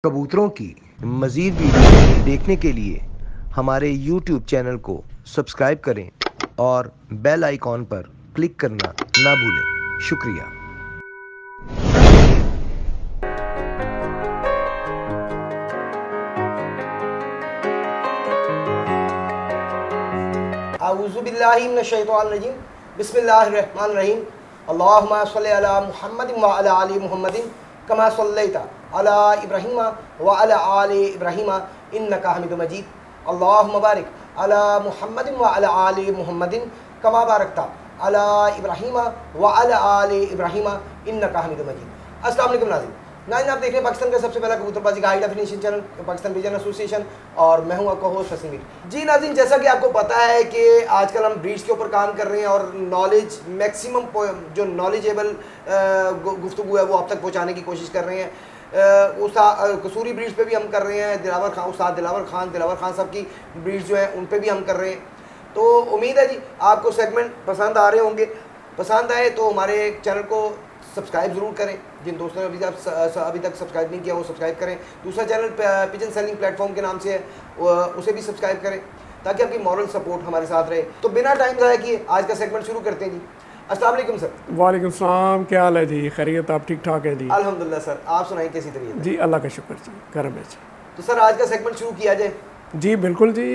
कबूतरों की मज़ीद वीडियो देखने के लिए हमारे YouTube चैनल को सब्सक्राइब करें और बेल आइकॉन पर क्लिक करना ना भूलें। शुक्रिया। आऊज़ुबिल्लाहि मिनश्शैतानिर्रजीम बिस्मिल्लाहिर्रहमानिर्रहीम अल्लाहुम्मा सल्लि अला मुहम्मदिन व अला आलि मुहम्मदिन कमा सल्लैता अला इब्राहीम व अला आलि इब्राहीम इन्नका हमीदुम मजीद अल्लाहुम्मा बारिक अला मुहम्मदिन व अला आलि मुहम्मदिन कमा बारकता अला इब्राहीम व अला आलि इब्राहीम इन्नका हमीदुम मजीद। अस्सलाम वालेकुम नाज़रीन, आप देख रहे हैं पाकिस्तान का सबसे पहला कबूतरबाजी का high definition channel Pakistan pigeon association और मैं हूं आपका होस्ट हसन मीर। जी नाज़रीन, जैसा कि आपको पता है कि आजकल हम ब्रीड्स के ऊपर काम कर रहे हैं और नॉलेज मैक्सिमम जो नॉलेजेबल गुफ्तगू है वो आप तक पहुंचाने की कोशिश कर रहे हैं। उस कसूरी ब्रीड्स पे भी हम कर रहे हैं, उस्ताद दिलावर खान साहब की ब्रीड्स जो हैं उन पे भी हम कर रहे हैं। तो उम्मीद है जी आपको सेगमेंट पसंद आ रहे होंगे। पसंद आए तो हमारे चैनल को सब्सक्राइब ज़रूर करें। जिन दोस्तों ने अभी तक सब्सक्राइब नहीं किया वो सब्सक्राइब करें। दूसरा चैनल पिजन सेलिंग प्लेटफॉर्म के नाम से है, उसे भी सब्सक्राइब करें ताकि आपकी मॉरल सपोर्ट हमारे साथ रहे। तो बिना टाइम ज़ाया किए आज का सेगमेंट शुरू करते हैं जी। अस्सलाम वालेकुम सर। वालेकुम सलाम, क्या हाल है जी? खैरियत? आप ठीक ठाक है जी? अल्हम्दुलिल्लाह सर, आप सुनाइए कैसी तबीयत है? जी अल्लाह का शुक्र जी, करम है जी। तो सर आज का सेगमेंट शुरू किया जाए। जी बिल्कुल जी।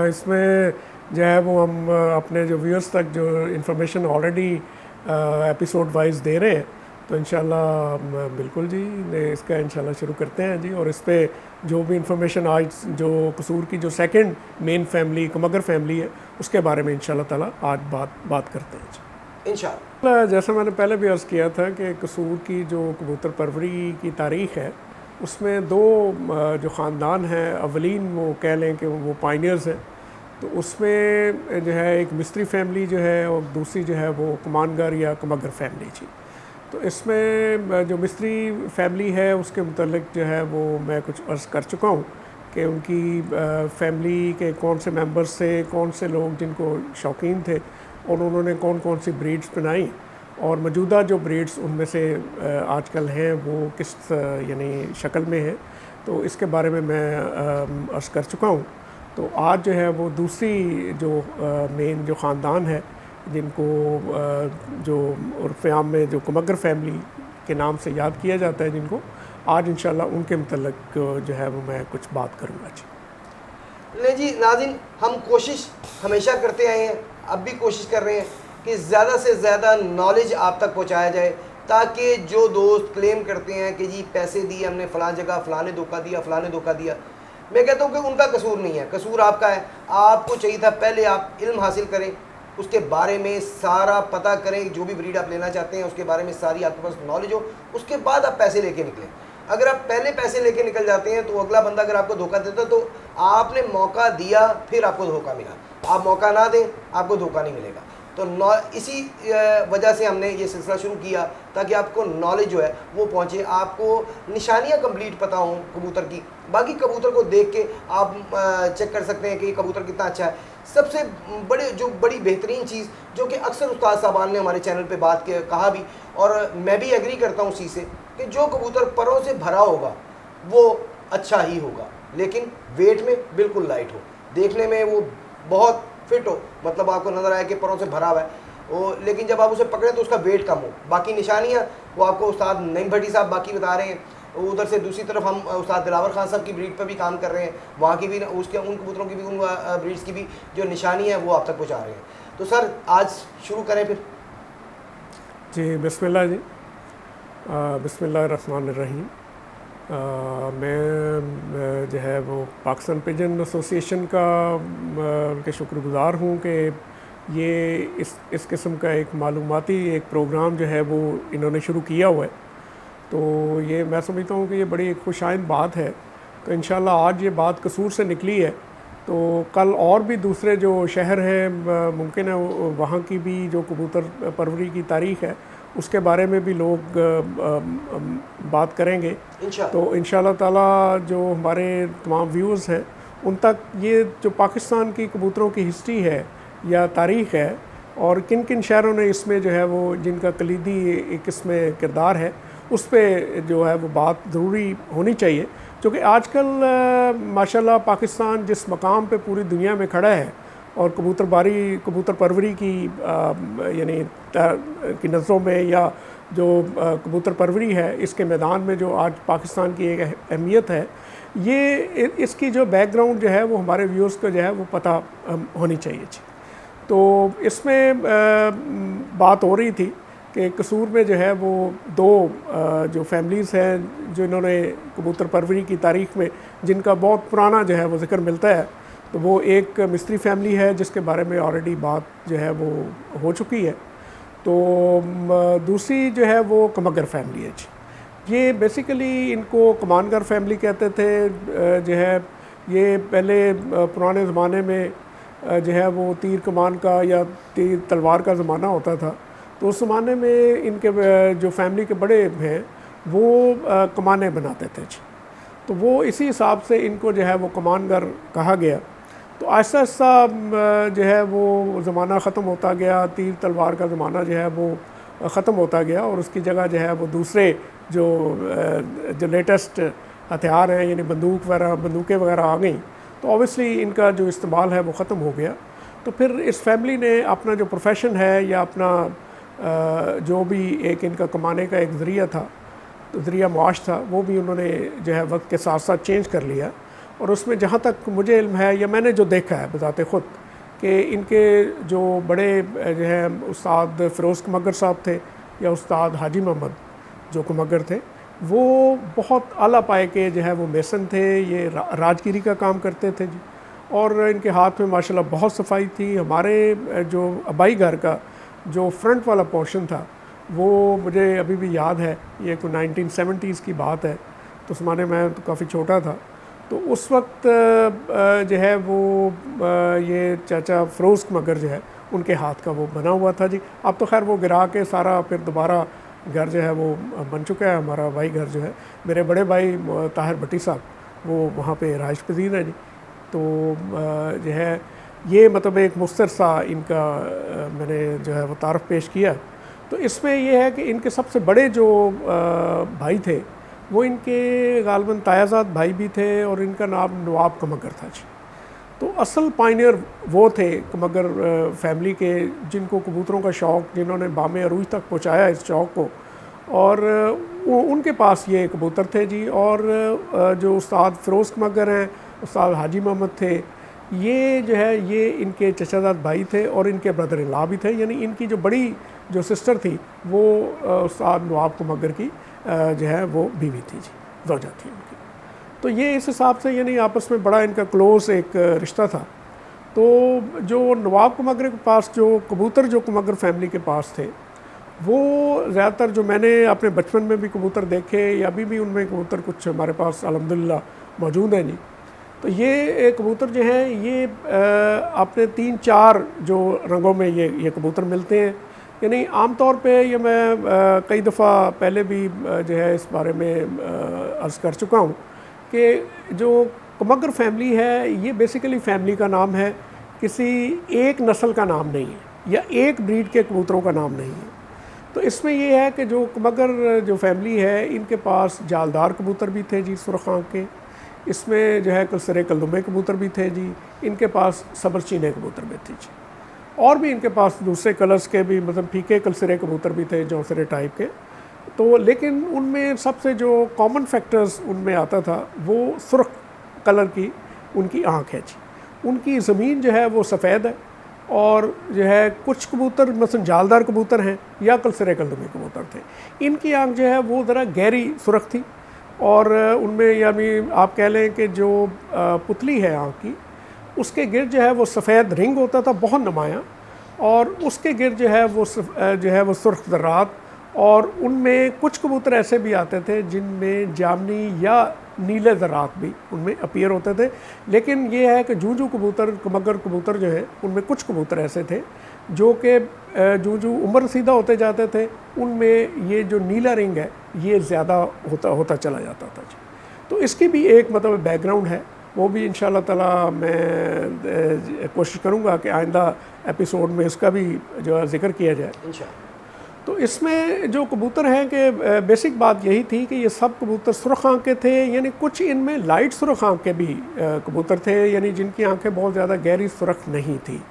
इसमें जो है वो हम अपने जो व्यूअर्स तक जो इन्फॉर्मेशन ऑलरेडी एपिसोड वाइज दे रहे हैं, तो इंशाल्लाह बिल्कुल जी इसका इंशाल्लाह शुरू करते हैं जी। और इस पर जो भी इंफॉर्मेशन आज जो कसूर की जो सेकंड मेन फैमिली कमगर फैमिली है उसके बारे में इंशाल्लाह ताला आज बात करते हैं जी इंशाल्लाह। जैसा मैंने पहले भी अर्ज़ किया था कि कसूर की जो कबूतर परवरी की तारीख़ है उसमें दो जो ख़ानदान हैं, अवलीन वो कह लें कि वो पाइनियर्स हैं। तो उसमें जो है एक मिस्त्री फैमिली जो है और दूसरी जो है वो कमानगर या कमगर फैमिली जी। तो इसमें जो मिस्त्री फैमिली है उसके मुतल्लिक जो है वो मैं कुछ अर्ज़ कर चुका हूँ कि उनकी फैमिली के कौन से मेंबर्स थे, कौन से लोग जिनको शौकीन थे और उन्होंने कौन कौन सी ब्रीड्स बनाई और मौजूदा जो ब्रीड्स उनमें से आजकल हैं वो किस यानी शक्ल में है, तो इसके बारे में मैं अर्ज़ कर चुका हूँ। तो आज जो है वो दूसरी जो मेन जो ख़ानदान है जिनको जो उर्फ़ आम में जो कमगर फैमिली के नाम से याद किया जाता है, जिनको आज इंशाल्लाह उनके मतलब जो है वो मैं कुछ बात करूँगा जी। नहीं जी नाज़रीन, हम कोशिश हमेशा करते आए हैं, अब भी कोशिश कर रहे हैं कि ज़्यादा से ज़्यादा नॉलेज आप तक पहुंचाया जाए ताकि जो दोस्त क्लेम करते हैं कि जी पैसे दिए हमने फ़लाँ जगह, फ़लाँ ने धोखा दिया, मैं कहता हूँ कि उनका कसूर नहीं है, कसूर आपका है। आपको चाहिए था पहले आप इल्म हासिल करें, उसके बारे में सारा पता करें, जो भी ब्रीड आप लेना चाहते हैं उसके बारे में सारी आपके पास नॉलेज हो, उसके बाद आप पैसे लेके निकलें। अगर आप पहले पैसे लेके निकल जाते हैं तो अगला बंदा अगर आपको धोखा देता तो आपने मौका दिया फिर आपको धोखा मिला, आप मौका ना दें आपको धोखा नहीं मिलेगा। तो इसी वजह से हमने ये सिलसिला शुरू किया ताकि आपको नॉलेज जो है वो पहुँचे, आपको निशानियाँ कंप्लीट पता हों कबूतर की। बाकी कबूतर को देख के आप चेक कर सकते हैं कि ये कबूतर कितना अच्छा है। सबसे बड़ी बेहतरीन चीज़ जो कि अक्सर उस्ताद साहबान ने हमारे चैनल पे कहा भी और मैं भी एग्री करता हूँ उस चीज़ से कि जो कबूतर परों से भरा होगा वो अच्छा ही होगा, लेकिन वेट में बिल्कुल लाइट हो, देखने में वो बहुत फिट हो, मतलब आपको नज़र आए कि परों से भरा हुआ है वो, लेकिन जब आप उसे पकड़ें तो उसका वेट कम हो। बाकी निशानियाँ वो आपको उस्ताद नईम भट्टी साहब बाकी बता रहे हैं। उधर से दूसरी तरफ हम उस्ताद दिलावर खान साहब की ब्रीड पर भी काम कर रहे हैं, वहाँ की भी उसके उन कबूतरों की भी उन ब्रीड्स की भी जो निशानी है वो आप तक पहुँचा रहे हैं। तो सर आज शुरू करें फिर जी। बिस्मिल्लाह जी। बिस्मिल्लाहिर्रहमानिर्रहीम। मैं जो है वो पाकिस्तान पिजन एसोसिएशन का उनके शुक्रगुज़ार हूँ कि ये इस किस्म का एक मालूमाती एक प्रोग्राम जो है वो इन्होंने शुरू किया हुआ है। तो ये मैं समझता हूँ कि ये बड़ी एक खुशाइंद बात है। तो इंशाल्लाह आज ये बात कसूर से निकली है तो कल और भी दूसरे जो शहर हैं मुमकिन है वहाँ की भी जो कबूतर परवरी की तारीख़ है उसके बारे में भी लोग बात करेंगे। तो इंशाल्लाह ताला जो हमारे तमाम व्यूज़ हैं उन तक ये जो पाकिस्तान की कबूतरों की हिस्ट्री है या तारीख़ है और किन किन शहरों ने इसमें जो है वो जिनका कलीदी एक इसमें किरदार है उस पर जो है वो बात ज़रूरी होनी चाहिए, क्योंकि आजकल माशाल्लाह पाकिस्तान जिस मकाम पे पूरी दुनिया में खड़ा है और कबूतर परवरी की यानी की नज़रों में या जो कबूतर परवरी है इसके मैदान में जो आज पाकिस्तान की एक अहमियत है, ये इसकी जो बैकग्राउंड जो है वो हमारे व्यूअर्स को जो है वो पता होनी चाहिए जी। तो इसमें बात हो रही थी कि कसूर में जो है वो दो जो फैमिलीज़ हैं जो इन्होंने कबूतर परवरी की तारीख़ में जिनका बहुत पुराना जो है वो ज़िक्र मिलता है, तो वो एक मिस्त्री फैमिली है जिसके बारे में ऑलरेडी बात जो है वो हो चुकी है। तो दूसरी जो है वो कमगर फैमिली है जी। ये बेसिकली इनको कमानगर फैमिली कहते थे। जो है ये पहले पुराने ज़माने में जो है वो तीर कमान का या तीर तलवार का ज़माना होता था, तो उस ज़माने में इनके जो फैमिली के बड़े हैं वो कमाने बनाते थे जी। तो वो इसी हिसाब से इनको जो है वो कमानगर कहा गया। तो आहिस्ता आहिस्ता जो है वो ज़माना ख़त्म होता गया, तीर तलवार का ज़माना जो है वो ख़त्म होता गया और उसकी जगह जो है वो दूसरे जो लेटेस्ट हथियार हैं यानी बंदूकें वगैरह आ गई, तो ऑब्वियसली इनका जो इस्तेमाल है वो ख़त्म हो गया। तो फिर इस फैमिली ने अपना जो प्रोफेशन है या अपना जो भी एक इनका कमाने का एक ज़रिया था, तो ज़रिया मुआश था, वो भी उन्होंने जो है वक्त के साथ साथ चेंज कर लिया। और उसमें जहाँ तक मुझे इल्म है या मैंने जो देखा है बताते ख़ुद कि इनके जो बड़े जो है उस्ताद फ़िरोज़ कमगर साहब थे या उस्ताद हाजी मोहम्मद जो कमगर थे, वो बहुत आला पाए के जो है वो मेसन थे, ये राजगिरी का काम करते थे जी। और इनके हाथ में माशाल्लाह बहुत सफाई थी। हमारे जो आबाई घर का जो फ्रंट वाला पोर्शन था वो मुझे अभी भी याद है, ये कोई 1970s की बात है, तो उस ज़माने में तो काफ़ी छोटा था। तो उस वक्त जो है वो ये चाचा फ़िरोज़ कमगर जो है उनके हाथ का वो बना हुआ था जी। अब तो खैर वो गिरा के सारा फिर दोबारा घर जो है वो बन चुका है। हमारा भाई घर जो है, मेरे बड़े भाई ताहिर भट्टी साहब, वो वहाँ पे राइश पज़ीर है जी। तो जो है ये मतलब एक मुख्तर सा इनका मैंने जो है वो तारफ़ पेश किया। तो इसमें यह है कि इनके सबसे बड़े जो भाई थे वो इनके गालबन तायाजाद भाई भी थे और इनका नाम नवाब कमगर था जी। तो असल पायनियर वो थे कमगर फैमिली के जिनको कबूतरों का शौक़, जिन्होंने बामे अरूज तक पहुँचाया इस शौक़ को, और उनके पास ये कबूतर थे जी। और जो उस्ताद फ़िरोज़ कमगर हैं, उस्ताद हाजी मोहम्मद थे, ये जो है ये इनके चचाजाद भाई थे और इनके ब्रदर इन लॉ भी थे। यानी इनकी जो बड़ी जो सिस्टर थी वो उस्ताद नवाब कमगर की जो है वो बीवी थी जी, ज़ौजा थी उनकी। तो ये इस हिसाब से यानी आपस में बड़ा इनका क्लोज़ एक रिश्ता था। तो जो नवाब कमगर के पास जो कबूतर जो कमगर फैमिली के पास थे, वो ज़्यादातर जो मैंने अपने बचपन में भी कबूतर देखे या अभी भी उनमें कबूतर कुछ हमारे पास अल्हम्दुलिल्लाह मौजूद हैं जी। तो ये कबूतर जो हैं ये अपने 3-4 जो रंगों में ये कबूतर मिलते हैं। यानी आम तौर पे ये मैं कई दफ़ा पहले भी जो है इस बारे में अर्ज़ कर चुका हूँ कि जो कमगर फैमिली है ये बेसिकली फैमिली का नाम है, किसी एक नस्ल का नाम नहीं है या एक ब्रीड के कबूतरों का नाम नहीं है। तो इसमें ये है कि जो कमगर जो फैमिली है इनके पास जालदार कबूतर भी थे जी, सुर्ख आँख के। इसमें जो है कलसरे कलदुमे कबूतर भी थे जी। इनके पास सबर चीने कबूतर भी थे जी। और भी इनके पास दूसरे कलर्स के भी मतलब फीके कलसरे कबूतर भी थे, जौसरे टाइप के। तो लेकिन उनमें सबसे जो कॉमन फैक्टर्स उनमें आता था वो सुर्ख कलर की उनकी आँख है जी। उनकी ज़मीन जो है वो सफ़ेद है और जो है कुछ कबूतर मसलन जालदार कबूतर हैं या कलसरे कलदुमे कबूतर थे, इनकी आँख जो है वो ज़रा गहरी सुर्ख थी। और उनमें यानी आप कह लें कि जो पुतली है आँख की, उसके गिर्द जो है वो सफ़ेद रिंग होता था बहुत नुमायाँ, और उसके गिर्द जो है वो सुर्ख ज़र्रात। और उनमें कुछ कबूतर ऐसे भी आते थे जिनमें जामनी या नीले ज़र्रात भी उनमें अपीयर होते थे। लेकिन ये है कि जूं कबूतर कमगर कबूतर जो है उनमें कुछ कबूतर ऐसे थे जो कि जूं उम्र रसीदा होते जाते थे उनमें ये जो नीला रिंग है ये ज़्यादा होता चला जाता था जी। तो इसकी भी एक मतलब बैकग्राउंड है, वो भी इंशाअल्लाह ताला मैं कोशिश करूँगा कि आइंदा एपिसोड में इसका भी जो है ज़िक्र किया जाए। तो इसमें जो कबूतर हैं कि बेसिक बात यही थी कि ये सब कबूतर सुर्ख आँख के थे, यानी कुछ इनमें लाइट सुर्ख आँख के भी कबूतर थे, यानी जिनकी आंखें बहुत ज़्यादा गहरी सुर्ख नहीं थी।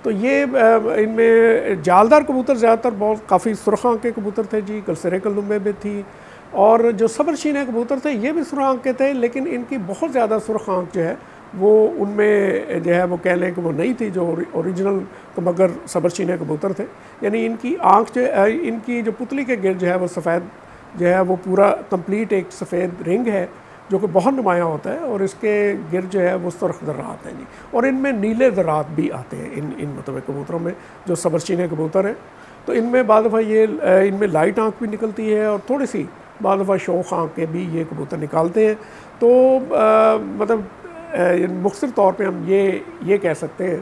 तो ये इनमें जालदार कबूतर ज़्यादातर बहुत काफ़ी सुर्ख आँख के कबूतर थे जी, कलसरे कलदुम्बे भी थी, और जो सब्रशीने कबूतर थे ये भी सुर्ख आँख के थे, लेकिन इनकी बहुत ज़्यादा सुर्ख आँख जो है वो उनमें जो है वो कह लें कि वो नहीं थी जो ओरिजिनल कमगर सब्रशीने कबूतर थे। यानी इनकी आँख जो इनकी जो पुतली के गिर्द जो है वो सफ़ेद जो है वो पूरा कंप्लीट एक सफ़ेद रिंग है जो कि बहुत नुमायाँ होता है, और इसके गिर्द जो है वो सुर्ख ज़रात हैं जी, और इनमें नीले ज़रात भी आते हैं इन मतलब कबूतरों में जो सब्रशीने कबूतर हैं। तो इनमें बाद दफ़ा ये इनमें लाइट आँख भी निकलती है, और थोड़ी सी बाद दफ़ा शौक़ आँख के भी ये कबूतर निकालते हैं। तो मतलब मुख्तसर तौर पे हम ये कह सकते हैं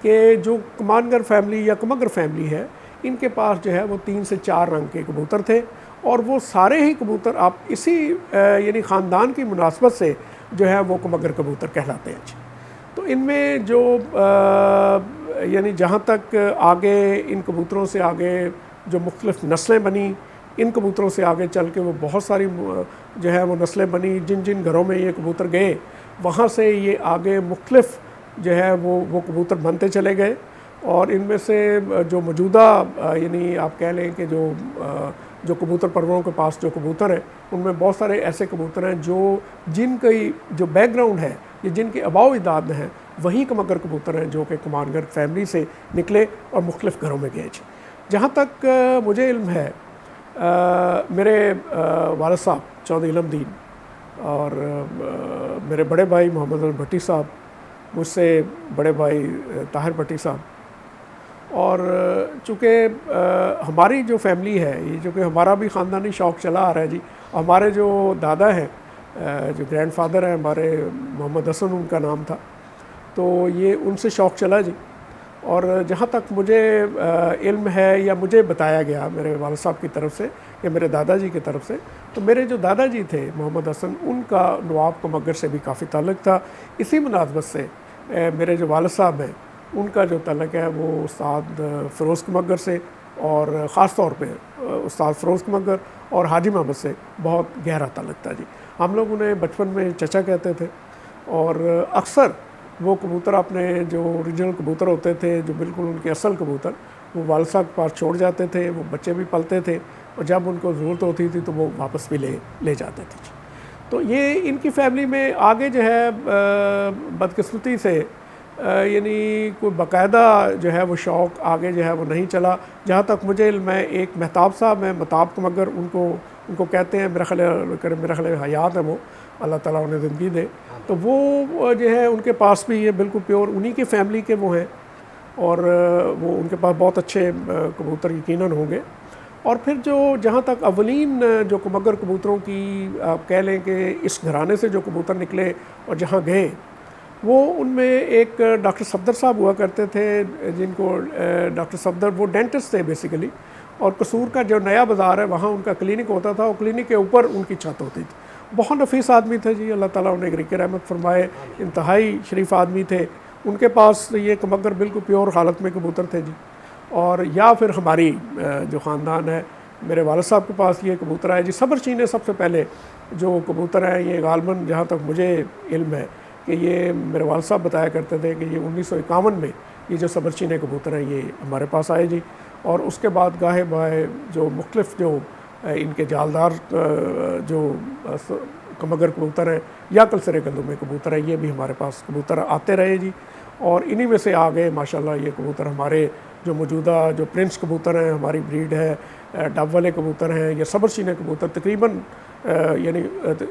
कि जो कमानगर फैमिली या कमगर फैमिली है, इनके पास जो है वो 3 से 4 रंग के कबूतर थे, और वो सारे ही कबूतर आप इसी यानी ख़ानदान की मुनासबत से जो है वो कमगर कबूतर कहलाते हैं। तो इनमें जो यानी जहाँ तक आगे इन कबूतरों से आगे जो मुख्तलिफ़ नस्लें बनी, इन कबूतरों से आगे चल के वो बहुत सारी जो है वो नस्लें बनी, जिन जिन घरों में ये कबूतर गए वहाँ से ये आगे मुख्तलिफ़ जो है वो कबूतर बनते चले गए। और इनमें से जो मौजूदा यानी आप कह लें कि जो कबूतर परवरों के पास जो कबूतर हैं, उनमें बहुत सारे ऐसे कबूतर हैं जिनकी जो बैकग्राउंड है या जिनके अबाव इदाद हैं वही कमगर कबूतर हैं जो कि कमानगर फैमिली से निकले और मुख्तलिफ़ घरों में गए। जहाँ तक मुझे इल्म है, मेरे वालिद साहब चौधरी इलमदीन और मेरे बड़े भाई मोहम्मद अली भट्टी साहब, मुझसे बड़े भाई ताहिर भट्टी साहब, और चूँकि हमारी जो फैमिली है ये जो कि हमारा भी ख़ानदानी शौक़ चला आ रहा है जी, हमारे जो दादा हैं जो ग्रैंडफादर हैं हमारे मोहम्मद हसन उनका नाम था, तो ये उनसे शौक़ चला जी। और जहाँ तक मुझे इल्म है या मुझे बताया गया मेरे वालिद साहब की तरफ से या मेरे दादाजी की तरफ से, तो मेरे जो दादाजी थे मोहम्मद हसन, उनका नवाब कमगर से भी काफ़ी ताल्लुक़ था। इसी मुनासबत से मेरे जो वालिद साहब हैं उनका जो ताल्लुक़ है वो उस्ताद फ़िरोज़ कमगर से, और ख़ास तौर पे उस्ताद फ़िरोज़ कमगर और हाजी मोहम्मद से बहुत गहरा ताल्लुक़ था जी। हम लोग उन्हें बचपन में चचा कहते थे, और अक्सर वो कबूतर अपने जो ओरिजिनल कबूतर होते थे, जो बिल्कुल उनके असल कबूतर, वो वालिद साहब के पास छोड़ जाते थे, वो बच्चे भी पलते थे, और जब उनको ज़रूरत होती थी तो वो वापस भी ले जाते थे। तो ये इनकी फैमिली में आगे जो है बदकिस्मती से यानी कोई बाकायदा जो है वो शौक़ आगे जो है वो नहीं चला। जहाँ तक मुझे इल्म है, एक महताब साहब हैं, महताब कमगर उनको कहते हैं, मेरा ख्याल हयात है वो, अल्लाह ताला उन्हें ज़िंदगी दे। तो वो जो है उनके पास भी ये बिल्कुल प्योर उन्हीं के फैमिली के वो हैं, और वो उनके पास बहुत अच्छे कबूतर यकीनन होंगे। और फिर जो जहाँ तक अवलीन जो कमगर कबूतरों की आप कह लें कि इस घराने से जो कबूतर निकले और जहाँ गए, वो उनमें एक डॉक्टर सफदर साहब हुआ करते थे, जिनको डॉक्टर सफदर वो डेंटिस्ट थे बेसिकली, और कसूर का जो नया बाज़ार है वहाँ उनका क्लिनिक होता था, और क्लिनिक के ऊपर उनकी छत होती थी। बहुत नफीस आदमी थे जी, अल्लाह ताला उन्हें रिक रहमत फरमाए, इंतहाई शरीफ आदमी थे। उनके पास ये कमगर बिल्कुल प्योर हालत में कबूतर थे जी। और या फिर हमारी जो ख़ानदान है, मेरे वालिद साहब के पास ये कबूतर आए जी। सब्रशीने सबसे पहले जो कबूतर हैं ये गालबन जहाँ तक मुझे इल्म है कि ये मेरे वालिद साहब बताया करते थे कि ये 1951 में ये जो सब्रशीने कबूतर हैं ये हमारे पास आए जी। और उसके बाद गाहे बाहे जो मुख्तलिफ़ जो इनके जालदार जो कमगर कबूतर हैं या कलसरे कलदुम्बे कबूतर हैं, ये भी हमारे पास कबूतर आते रहे जी। और इन्हीं में से आ गए माशाल्लाह ये कबूतर हमारे जो मौजूदा जो प्रिंस कबूतर हैं, हमारी ब्रीड है, डब वाले कबूतर हैं, या सब्रशीने कबूतर तकरीबन यानी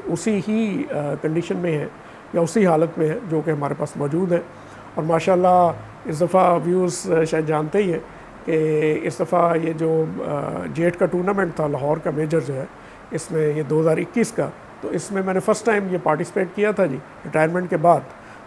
उसी ही कंडीशन में है या उसी हालत में है जो कि हमारे पास मौजूद है। और माशाल्लाह इस दफ़ा व्यूज़ शायद जानते ही हैं कि इस दफ़ा ये जो जेट का टूर्नामेंट था लाहौर का मेजर जो है, इसमें ये 2021 का, तो इसमें मैंने फ़र्स्ट टाइम ये पार्टिसिपेट किया था जी रिटायरमेंट के बाद।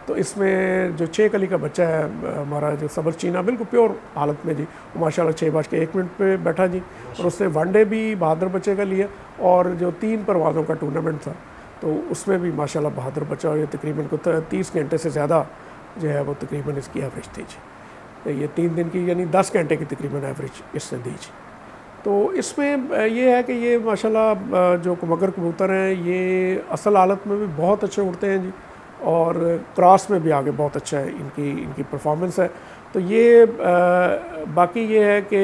तो इसमें जो 6 कली का बच्चा है हमारा जो सब्रशीना बिल्कुल प्योर हालत में जी, वो माशाल्लाह 6:01 पे बैठा जी, और उसने वनडे भी बहादुर बच्चे का लिया, और जो 3 परवाज़ों का टूर्नामेंट था तो उसमें भी माशाल्लाह बहादुर बच्चा, और ये तकरीबन को 30 घंटे से ज़्यादा जो है वो तकरीबन इसकी एवरेज थी जी। ये 3 दिन की यानी 10 घंटे की तकरीबन एवरेज इसने दी जी। तो इसमें ये है कि ये माशाल्लाह जो मगर कबूतर हैं ये असल हालत में भी बहुत अच्छे उड़ते हैं जी, और क्रॉस में भी आगे बहुत अच्छा है इनकी परफॉर्मेंस है। तो ये बाकी ये है कि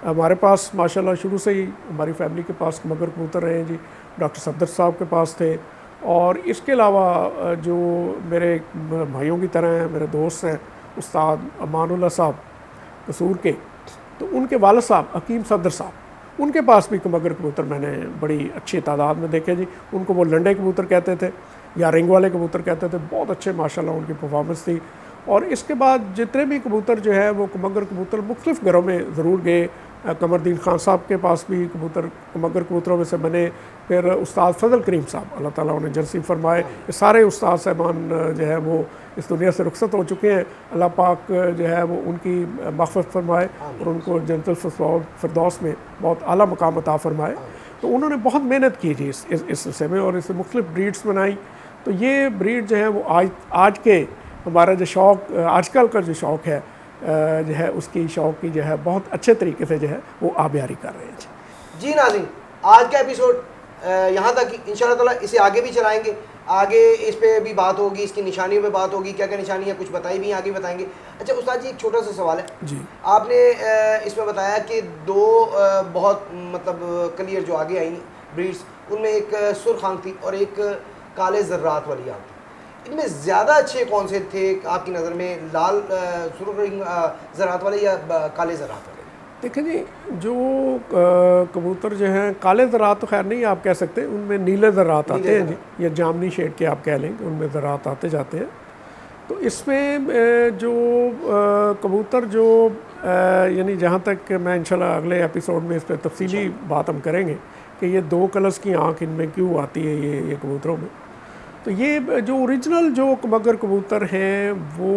हमारे पास माशाल्लाह शुरू से ही हमारी फैमिली के पास मगर कबूतर रहे हैं जी। डॉक्टर सफदर साहब के पास थे, और इसके अलावा जो मेरे भाइयों की तरह हैं, मेरे दोस्त हैं उस्ताद अमानुल्लाह साहब कसूर के, तो उनके वालिद साहब हकीम सफदर साहब, उनके पास भी मगर कबूतर मैंने बड़ी अच्छी तादाद में देखे जी। उनको वो लंडे कबूतर कहते थे या रिंग वाले कबूतर कहते थे, बहुत अच्छे माशाल्लाह उनकी परफॉर्मेंस थी। और इसके बाद जितने भी कबूतर जो है वो मगर कबूतर मुख्तलिफ़ घरों में ज़रूर गए। कमरदीन खान साहब के पास भी कबूतर मगर कबूतरों में से बने। फिर उस्ताद फजल करीम साहब, अल्लाह ताला उन्हें जर्सी फरमाए, ये सारे उस्ताद साहबान जो है वो इस दुनिया से रुखसत हो चुके हैं। अल्लाह पाक जो है वो उनकी मग़फ़िरत फरमाए और उनको जन्नतुल फ़िरदौस में बहुत आला मकाम अता फरमाए। तो उन्होंने बहुत मेहनत की जी इस सिलसिले में, और इससे मुख्तलिफ़ ब्रीड्स बनाई। तो ये ब्रीड जो है वो आज के हमारा जो शौक़ आजकल का जो शौक़ है जो है उसकी शौक़ की जो है बहुत अच्छे तरीके से जो है वो आबियारी कर रहे हैं जी। नाज़रीन, आज का एपिसोड यहाँ तक, इंशाअल्लाह ताला इसे आगे भी चलाएंगे। आगे इस पे भी बात होगी, इसकी निशानियों पे बात होगी, क्या क्या निशानी है कुछ बताई भी, आगे बताएंगे। अच्छा उस्ताद जी, एक छोटा सा सवाल है जी। आपने इसमें बताया कि दो बहुत मतलब क्लियर जो आगे आई ब्रीड्स, उनमें एक सुर्ख आंख थी और एक काले ज़र्रात वाली आंख थी। इनमें ज़्यादा अच्छे कौन से थे आपकी नज़र में, लाल सुर्ख ज़रात वाले या काले ज़रात वाले? देखिए जी, जो कबूतर जो हैं काले ज़रात तो खैर नहीं आप कह सकते, उनमें नीले ज़रात आते हैं जी, या जामनी शेड के आप कह लें, उनमें ज़रात आते जाते हैं। तो इसमें जो कबूतर जो यानी जहाँ तक मैं इंशाल्लाह अगले एपिसोड में इस पर तफसीली बात हम करेंगे कि ये दो कलर्स की आँख इनमें क्यों आती है ये कबूतरों में। तो ये जो ओरिजिनल जो मगर कबूतर हैं वो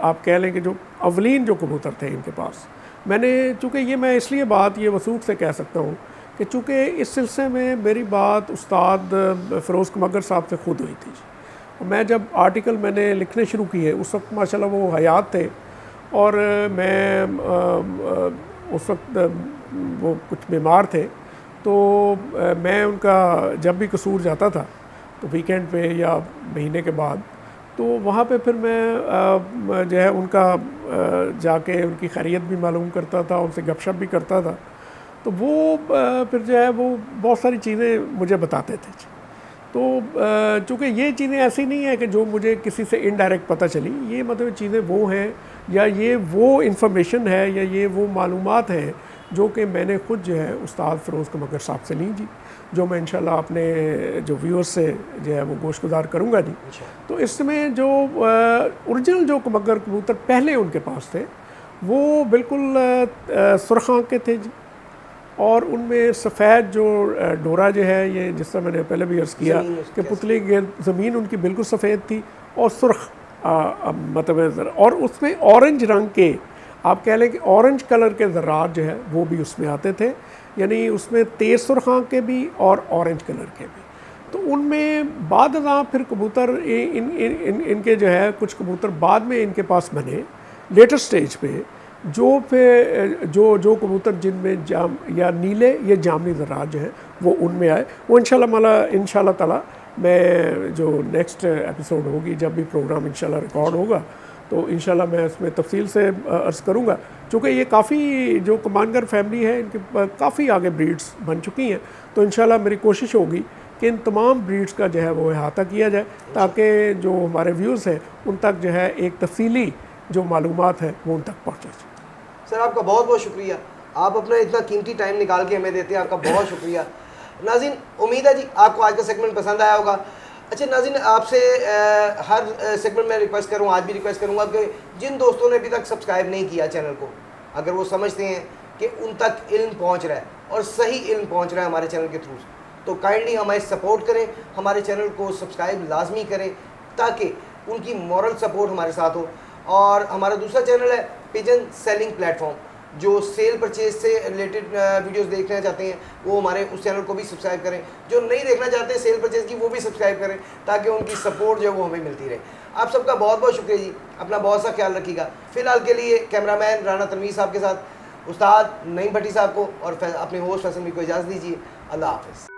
आप कह लें कि जो अवलीन जो कबूतर थे इनके पास, मैंने चूँकि ये मैं इसलिए बात ये वसूख से कह सकता हूँ कि चूँकि इस सिलसिले में मेरी बात उस्ताद फ़िरोज़ मगर साहब से ख़ुद हुई थी। मैं जब आर्टिकल मैंने लिखने शुरू किए उस वक्त माशाल्लाह वो हयात थे, और मैं उस वक्त वो कुछ बीमार थे। तो मैं उनका जब भी कसूर जाता था तो वीकेंड पे या महीने के बाद, तो वहाँ पे फिर मैं जो है उनका जाके उनकी खैरियत भी मालूम करता था, उनसे गपशप भी करता था। तो वो फिर जो है वो बहुत सारी चीज़ें मुझे बताते थे। तो चूँकि ये चीज़ें ऐसी नहीं है कि जो मुझे किसी से इनडायरेक्ट पता चली, ये मतलब चीज़ें वो हैं या ये वो इन्फॉर्मेशन है या ये वो मालूमात हैं जो कि मैंने ख़ुद जो है उस्ताद फ़िरोज़ मगर साहब से ली जी, जो मैं इंशाल्लाह अपने जो व्यूअर्स से जो है वो गोशगुजार करूँगा जी। तो इसमें जो ओरिजिनल जो मगर कबूतर पहले उनके पास थे वो बिल्कुल सुर्ख आँख के थे जी, और उनमें सफ़ेद जो डोरा जो है, ये जिस तरह मैंने पहले भी अर्ज़ किया कि पुतली गिर्द ज़मीन उनकी बिल्कुल सफ़ेद थी और सुर्ख मतलब, और उसमें ऑरेंज रंग के आप कह लें कि ऑरेंज कलर के ज़र्रात जो है वो भी उसमें आते थे, यानी उसमें तेज़ सुर्ख आँख के भी और ऑरेंज कलर के भी। तो उनमें बाद फिर कबूतर इनके जो है कुछ कबूतर बाद में इनके पास बने लेटर स्टेज पे, जो कबूतर जिनमें या नीले या जामनी ज़रात जो है वो उनमें आए। वो इंशाल्लाह ताला मैं जो नेक्स्ट एपिसोड होगी, जब भी प्रोग्राम इंशाल्लाह रिकॉर्ड होगा, तो इंशाल्लाह मैं इसमें तफसील से अर्ज़ करूँगा। चूँकि ये काफ़ी जो कमानगर फैमिली है इनके काफ़ी आगे ब्रीड्स बन चुकी हैं, तो इंशाल्लाह मेरी कोशिश होगी कि इन तमाम ब्रीड्स का जो है वो अहाता किया जाए, ताकि जो हमारे व्यूज़ हैं उन तक जो है एक तफसीली जो मालूमात है वो उन तक पहुँचे। सर आपका बहुत बहुत शुक्रिया, आप अपना इतना कीमती टाइम निकाल के हमें देते हैं, आपका बहुत शुक्रिया। नाज़रीन, उम्मीद है जी आपको आज का सेगमेंट पसंद आया होगा। अच्छा नाज़रीन, आपसे हर सेगमेंट में रिक्वेस्ट करूँ, आज भी रिक्वेस्ट करूँगा कि जिन दोस्तों ने अभी तक सब्सक्राइब नहीं किया चैनल को, अगर वो समझते हैं कि उन तक इल्म पहुँच रहा है और सही इल्म पहुँच रहा है हमारे चैनल के थ्रू, तो काइंडली हमारे सपोर्ट करें, हमारे चैनल को सब्सक्राइब लाजमी करें ताकि उनकी मॉरल सपोर्ट हमारे साथ हो। और हमारा दूसरा चैनल है पिजन सेलिंग प्लेटफॉर्म, जो सेल परचेज से रिलेटेड वीडियोस देखना चाहते हैं वो हमारे उस चैनल को भी सब्सक्राइब करें। जो नहीं देखना चाहते सेल परचेज की वो भी सब्सक्राइब करें ताकि उनकी सपोर्ट जो है वो हमें मिलती रहे। आप सबका बहुत बहुत शुक्रिया जी, अपना बहुत सा ख्याल रखिएगा। फ़िलहाल के लिए कैमरामैन राना तनवीर साहब के साथ उस्ताद नईम भट्टी साहब को और अपने होस्ट फैसल को इजाज़त दीजिए। अल्लाह हाफ़िज़।